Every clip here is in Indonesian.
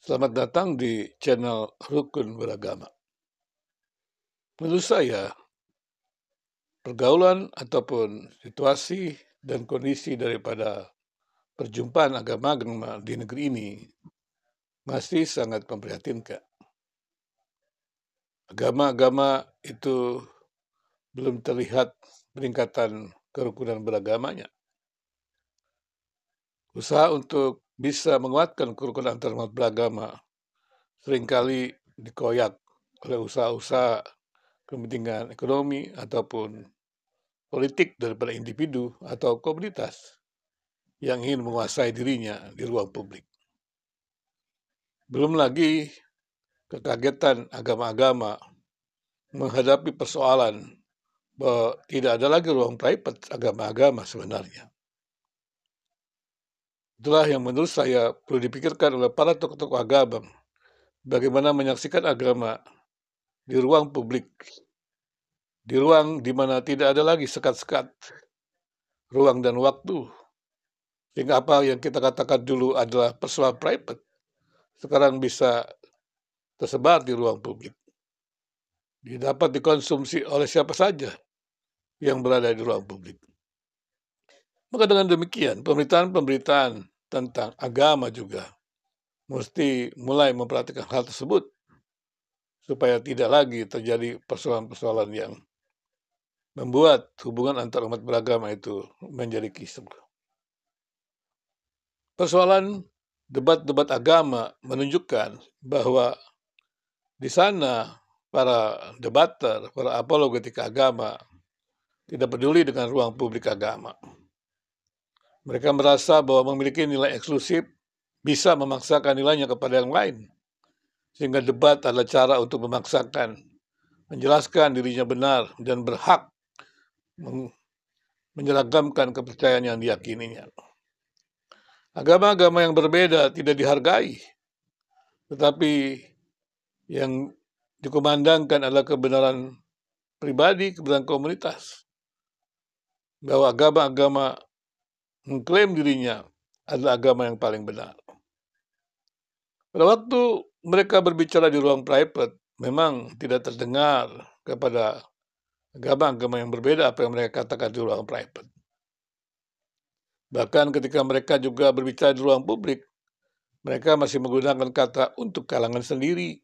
Selamat datang di channel Rukun Beragama. Menurut saya, pergaulan ataupun situasi dan kondisi daripada perjumpaan agama-agama di negeri ini masih sangat memprihatinkan. Agama-agama itu belum terlihat peningkatan kerukunan beragamanya. Usaha untuk bisa menguatkan kerukunan antarumat beragama seringkali dikoyak oleh usaha-usaha kepentingan ekonomi ataupun politik daripada individu atau komunitas yang ingin menguasai dirinya di ruang publik. Belum lagi kekagetan agama-agama menghadapi persoalan bahwa tidak ada lagi ruang private agama-agama sebenarnya. Itulah yang menurut saya perlu dipikirkan oleh para tokoh-tokoh agama, bagaimana menyaksikan agama di ruang publik, di ruang di mana tidak ada lagi sekat-sekat ruang dan waktu, sehingga apa yang kita katakan dulu adalah persoalan private sekarang bisa tersebar di ruang publik. Dapat dikonsumsi oleh siapa saja yang berada di ruang publik. Maka dengan demikian, pemberitaan-pemberitaan tentang agama juga mesti mulai memperhatikan hal tersebut supaya tidak lagi terjadi persoalan-persoalan yang membuat hubungan antar umat beragama itu menjadi kisruh. Persoalan debat-debat agama menunjukkan bahwa di sana para debater, para apologetik agama tidak peduli dengan ruang publik agama. Mereka merasa bahwa memiliki nilai eksklusif bisa memaksakan nilainya kepada yang lain. Sehingga debat adalah cara untuk memaksakan, menjelaskan dirinya benar dan berhak menyeragamkan kepercayaan yang diyakininya. Agama-agama yang berbeda tidak dihargai, tetapi yang dikumandangkan adalah kebenaran pribadi, kebenaran komunitas. Bahwa agama-agama mengklaim dirinya adalah agama yang paling benar. Pada waktu mereka berbicara di ruang private, memang tidak terdengar kepada agama-agama yang berbeda apa yang mereka katakan di ruang private. Bahkan ketika mereka juga berbicara di ruang publik, mereka masih menggunakan kata untuk kalangan sendiri.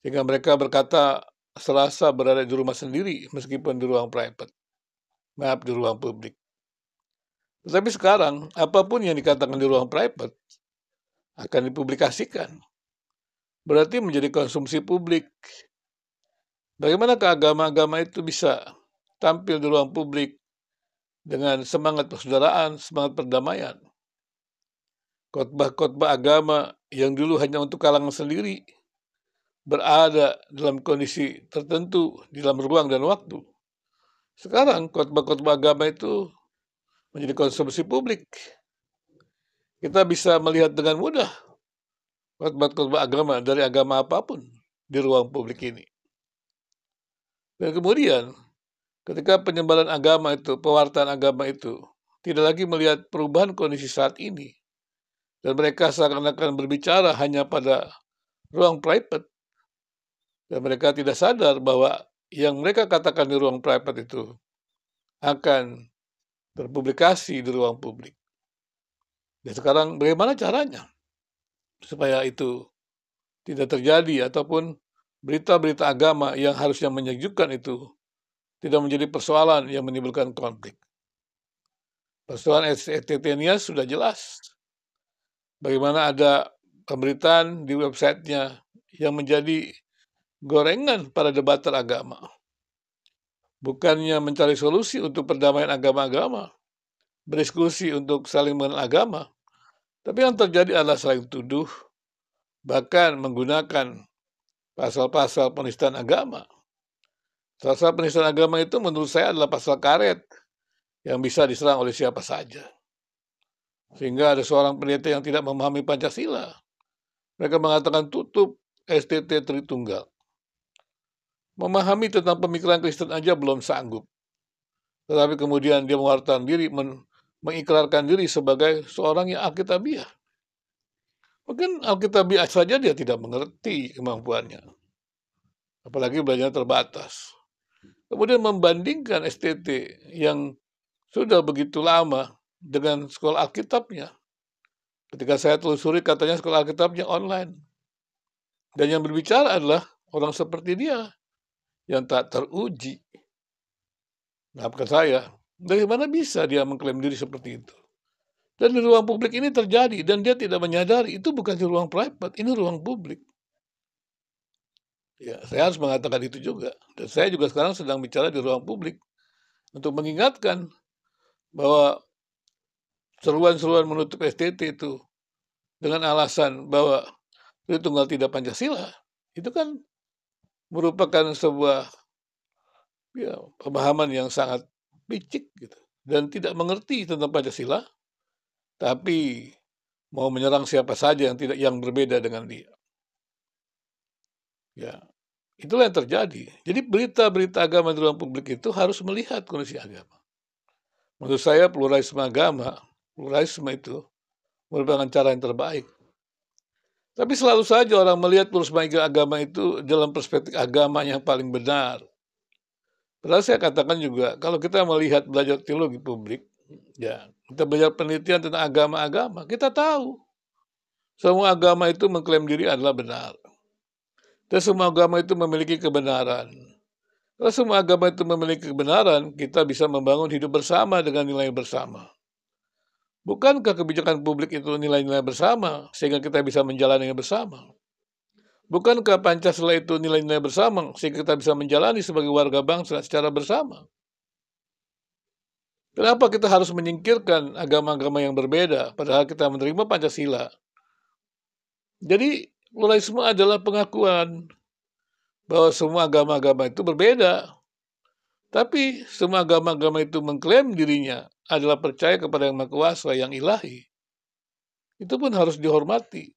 Sehingga mereka berkata serasa berada di rumah sendiri meskipun di ruang private. Maaf, di ruang publik. Tetapi sekarang, apapun yang dikatakan di ruang private akan dipublikasikan. Berarti menjadi konsumsi publik. Bagaimana agama-agama itu bisa tampil di ruang publik dengan semangat persaudaraan, semangat perdamaian. Khotbah-khotbah agama yang dulu hanya untuk kalangan sendiri berada dalam kondisi tertentu di dalam ruang dan waktu. Sekarang khotbah-khotbah agama itu menjadi konsumsi publik. Kita bisa melihat dengan mudah khotbah-khotbah agama dari agama apapun di ruang publik ini. Dan kemudian ketika penyebaran agama itu, pewartaan agama itu tidak lagi melihat perubahan kondisi saat ini, dan mereka seakan-akan berbicara hanya pada ruang private, dan mereka tidak sadar bahwa yang mereka katakan di ruang private itu akan terpublikasi di ruang publik. Dan sekarang bagaimana caranya supaya itu tidak terjadi ataupun berita-berita agama yang harusnya menyejukkan itu tidak menjadi persoalan yang menimbulkan konflik. Persoalan STT-nya sudah jelas. Bagaimana ada pemberitaan di websitenya yang menjadi gorengan para debater agama. Bukannya mencari solusi untuk perdamaian agama-agama, berdiskusi untuk saling mengenal agama, tapi yang terjadi adalah saling tuduh, bahkan menggunakan pasal-pasal penistaan agama. Pasal penistaan agama itu menurut saya adalah pasal karet yang bisa diserang oleh siapa saja. Sehingga ada seorang pendeta yang tidak memahami Pancasila. Mereka mengatakan tutup STT Tritunggal. Memahami tentang pemikiran Kristen aja belum sanggup. Tetapi kemudian dia mengikrarkan diri sebagai seorang yang alkitabiah. Mungkin Alkitabiah saja dia tidak mengerti kemampuannya, apalagi belajarnya terbatas. Kemudian membandingkan STT yang sudah begitu lama dengan sekolah Alkitabnya. Ketika saya telusuri katanya sekolah Alkitabnya online. Dan yang berbicara adalah orang seperti dia yang tak teruji. Maafkan saya, dari mana bisa dia mengklaim diri seperti itu? Dan di ruang publik ini terjadi, dan dia tidak menyadari, itu bukan di ruang private, ini ruang publik. Ya, saya harus mengatakan itu juga. Dan saya juga sekarang sedang bicara di ruang publik untuk mengingatkan bahwa seruan-seruan menutup STT itu dengan alasan bahwa itu tunggal tidak Pancasila, itu kan merupakan sebuah pemahaman yang sangat picik gitu, dan tidak mengerti tentang Pancasila, tapi mau menyerang siapa saja yang berbeda dengan dia. Ya, itulah yang terjadi. Jadi berita-berita agama di ruang publik itu harus melihat kondisi agama. Menurut saya pluralisme itu merupakan cara yang terbaik. Tapi selalu saja orang melihat pluralisme agama itu dalam perspektif agama yang paling benar. Padahal saya katakan juga, kalau kita melihat belajar teologi publik, ya kita belajar penelitian tentang agama-agama, kita tahu semua agama itu mengklaim diri adalah benar. Dan semua agama itu memiliki kebenaran. Kalau semua agama itu memiliki kebenaran, kita bisa membangun hidup bersama dengan nilai bersama. Bukankah kebijakan publik itu nilai-nilai bersama, sehingga kita bisa menjalaninya bersama? Bukankah Pancasila itu nilai-nilai bersama, sehingga kita bisa menjalani sebagai warga bangsa secara bersama? Kenapa kita harus menyingkirkan agama-agama yang berbeda, padahal kita menerima Pancasila? Jadi, pluralisme adalah pengakuan bahwa semua agama-agama itu berbeda. Tapi semua agama-agama itu mengklaim dirinya adalah percaya kepada Yang Maha Kuasa, yang ilahi. Itu pun harus dihormati.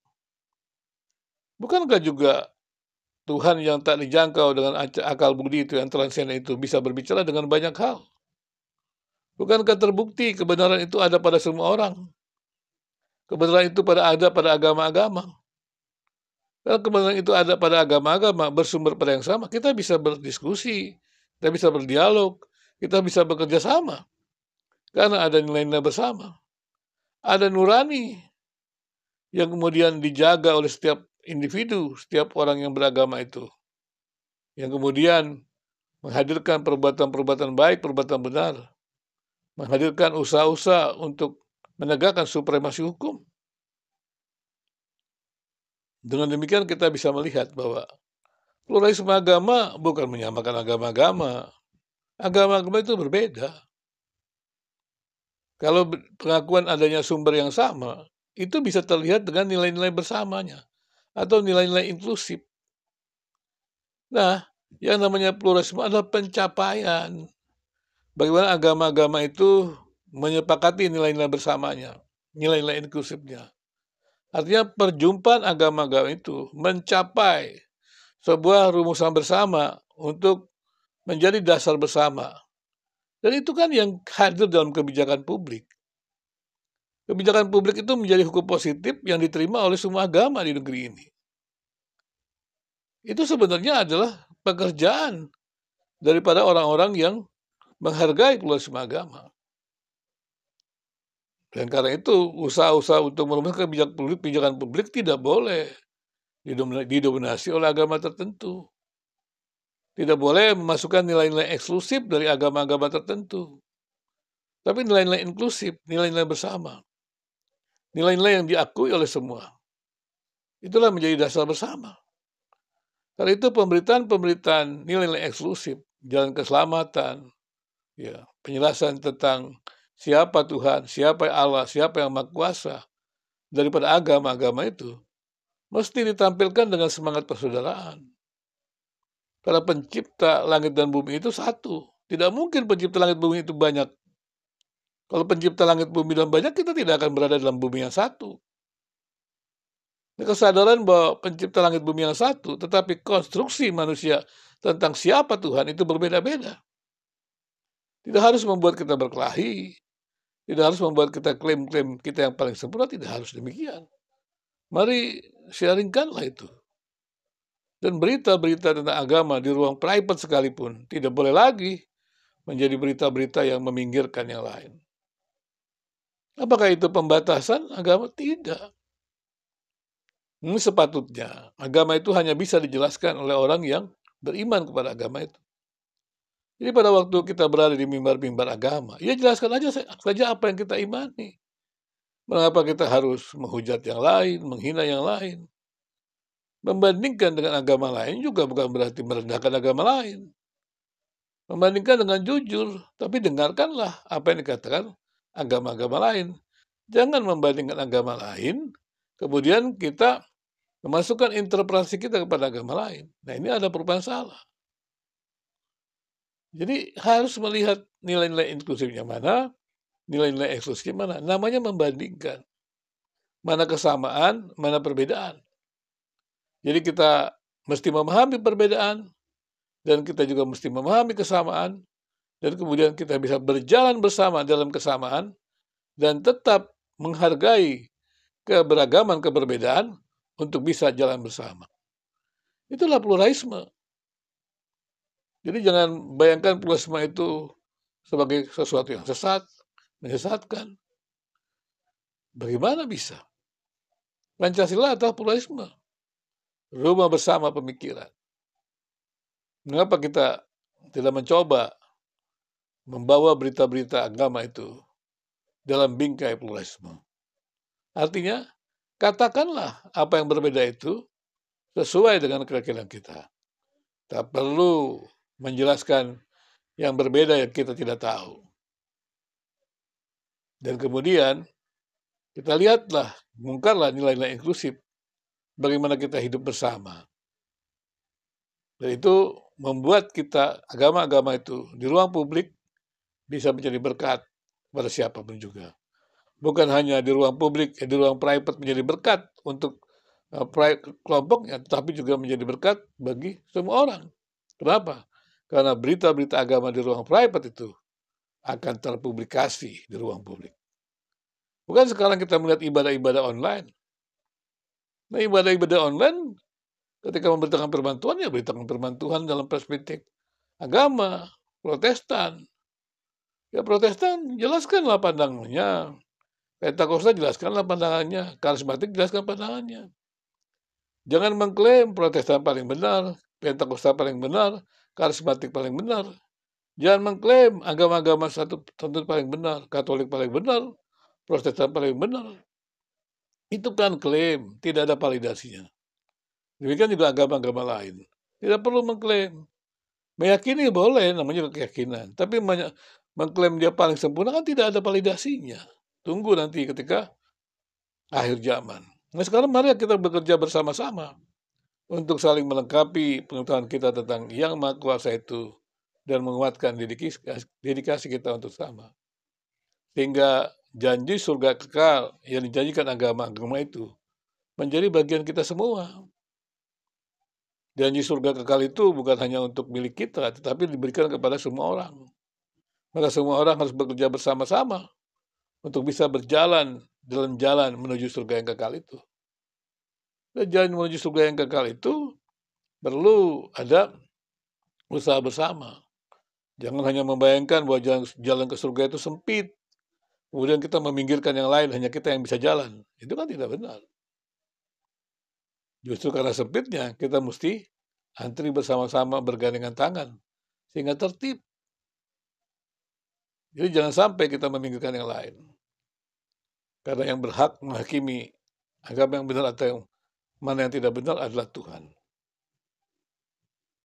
Bukankah juga Tuhan yang tak dijangkau dengan akal budi itu, yang transenden itu, bisa berbicara dengan banyak hal? Bukankah terbukti kebenaran itu ada pada semua orang? Kebenaran itu ada pada agama-agama. Kalau kebenaran itu ada pada agama-agama, bersumber pada yang sama, kita bisa berdiskusi, kita bisa berdialog, kita bisa bekerja sama. Karena ada nilai-nilai bersama. Ada nurani yang kemudian dijaga oleh setiap individu, setiap orang yang beragama itu. Yang kemudian menghadirkan perbuatan-perbuatan baik, perbuatan benar. Menghadirkan usaha-usaha untuk menegakkan supremasi hukum. Dengan demikian kita bisa melihat bahwa pluralisme agama bukan menyamakan agama-agama. Agama-agama itu berbeda. Kalau pengakuan adanya sumber yang sama, itu bisa terlihat dengan nilai-nilai bersamanya atau nilai-nilai inklusif. Nah, yang namanya pluralisme adalah pencapaian. Bagaimana agama-agama itu menyepakati nilai-nilai bersamanya, nilai-nilai inklusifnya. Artinya perjumpaan agama-agama itu mencapai sebuah rumusan bersama untuk menjadi dasar bersama. Dan itu kan yang hadir dalam kebijakan publik. Kebijakan publik itu menjadi hukum positif yang diterima oleh semua agama di negeri ini. Itu sebenarnya adalah pekerjaan daripada orang-orang yang menghargai pluralisme agama. Dan karena itu, usaha-usaha untuk merumuskan kebijakan publik tidak boleh didominasi oleh agama tertentu. Tidak boleh memasukkan nilai-nilai eksklusif dari agama-agama tertentu. Tapi nilai-nilai inklusif, nilai-nilai bersama. Nilai-nilai yang diakui oleh semua. Itulah menjadi dasar bersama. Karena itu pemberitaan nilai-nilai eksklusif, jalan keselamatan, ya, penjelasan tentang siapa Tuhan, siapa Allah, siapa yang Maha Kuasa, daripada agama-agama itu, mesti ditampilkan dengan semangat persaudaraan. Karena pencipta langit dan bumi itu satu. Tidak mungkin pencipta langit bumi itu banyak. Kalau pencipta langit bumi dan banyak, kita tidak akan berada dalam bumi yang satu. Kesadaran bahwa pencipta langit bumi yang satu, tetapi konstruksi manusia tentang siapa Tuhan itu berbeda-beda. Tidak harus membuat kita berkelahi, tidak harus membuat kita klaim-klaim kita yang paling sempurna, tidak harus demikian. Mari sharingkanlah itu. Dan berita-berita tentang agama di ruang private sekalipun tidak boleh lagi menjadi berita-berita yang meminggirkan yang lain. Apakah itu pembatasan agama? Tidak. Sepatutnya agama itu hanya bisa dijelaskan oleh orang yang beriman kepada agama itu. Jadi pada waktu kita berada di mimbar-mimbar agama, ya jelaskan aja saja apa yang kita imani. Mengapa kita harus menghujat yang lain, menghina yang lain? Membandingkan dengan agama lain juga bukan berarti merendahkan agama lain. Membandingkan dengan jujur, tapi dengarkanlah apa yang dikatakan agama-agama lain. Jangan membandingkan agama lain, kemudian kita memasukkan interpretasi kita kepada agama lain. Nah, ini ada perubahan salah. Jadi harus melihat nilai-nilai inklusifnya mana, nilai-nilai eksklusifnya mana. Namanya membandingkan. Mana kesamaan, mana perbedaan. Jadi kita mesti memahami perbedaan, dan kita juga mesti memahami kesamaan, dan kemudian kita bisa berjalan bersama dalam kesamaan, dan tetap menghargai keberagaman keberbedaan untuk bisa jalan bersama. Itulah pluralisme. Jadi jangan bayangkan pluralisme itu sebagai sesuatu yang sesat, menyesatkan. Bagaimana bisa? Pancasila adalah pluralisme. Rumah bersama pemikiran. Mengapa kita tidak mencoba membawa berita-berita agama itu dalam bingkai pluralisme? Artinya, katakanlah apa yang berbeda itu sesuai dengan keyakinan kita. Tak perlu menjelaskan yang berbeda yang kita tidak tahu. Dan kemudian kita lihatlah, bongkarlah nilai-nilai inklusif, bagaimana kita hidup bersama. Dan itu membuat kita, agama-agama itu di ruang publik bisa menjadi berkat pada siapapun juga. Bukan hanya di ruang publik, di ruang private menjadi berkat untuk kelompoknya, tetapi juga menjadi berkat bagi semua orang. Kenapa? Karena berita-berita agama di ruang private itu akan terpublikasi di ruang publik. Bukan sekarang kita melihat ibadah-ibadah online. Nah, ibadah-ibadah online ketika memberitakan firman Tuhan, ya beritakan firman Tuhan dalam perspektif agama, Protestan. Ya Protestan jelaskanlah pandangannya. Pentakosta jelaskanlah pandangannya. Karismatik jelaskan pandangannya. Jangan mengklaim Protestan paling benar, Pentakosta paling benar, Karismatik paling benar. Jangan mengklaim agama-agama satu tentu paling benar, Katolik paling benar, Protestan paling benar. Itu kan klaim, tidak ada validasinya. Demikian juga agama-agama lain. Tidak perlu mengklaim. Meyakini boleh, namanya keyakinan. Tapi mengklaim dia paling sempurna kan tidak ada validasinya. Tunggu nanti ketika akhir zaman. Nah sekarang mari kita bekerja bersama-sama untuk saling melengkapi pengetahuan kita tentang Yang Maha Kuasa itu dan menguatkan dedikasi kita untuk sama. Sehingga janji surga kekal yang dijanjikan agama-agama itu menjadi bagian kita semua. Janji surga kekal itu bukan hanya untuk milik kita, tetapi diberikan kepada semua orang. Maka semua orang harus bekerja bersama-sama untuk bisa berjalan dalam jalan menuju surga yang kekal itu. Dan jalan menuju surga yang kekal itu perlu ada usaha bersama. Jangan hanya membayangkan bahwa jalan ke surga itu sempit. Kemudian kita meminggirkan yang lain, hanya kita yang bisa jalan. Itu kan tidak benar. Justru karena sempitnya, kita mesti antri bersama-sama bergandengan tangan. Sehingga tertib. Jadi jangan sampai kita meminggirkan yang lain. Karena yang berhak menghakimi agama yang benar atau yang mana yang tidak benar adalah Tuhan.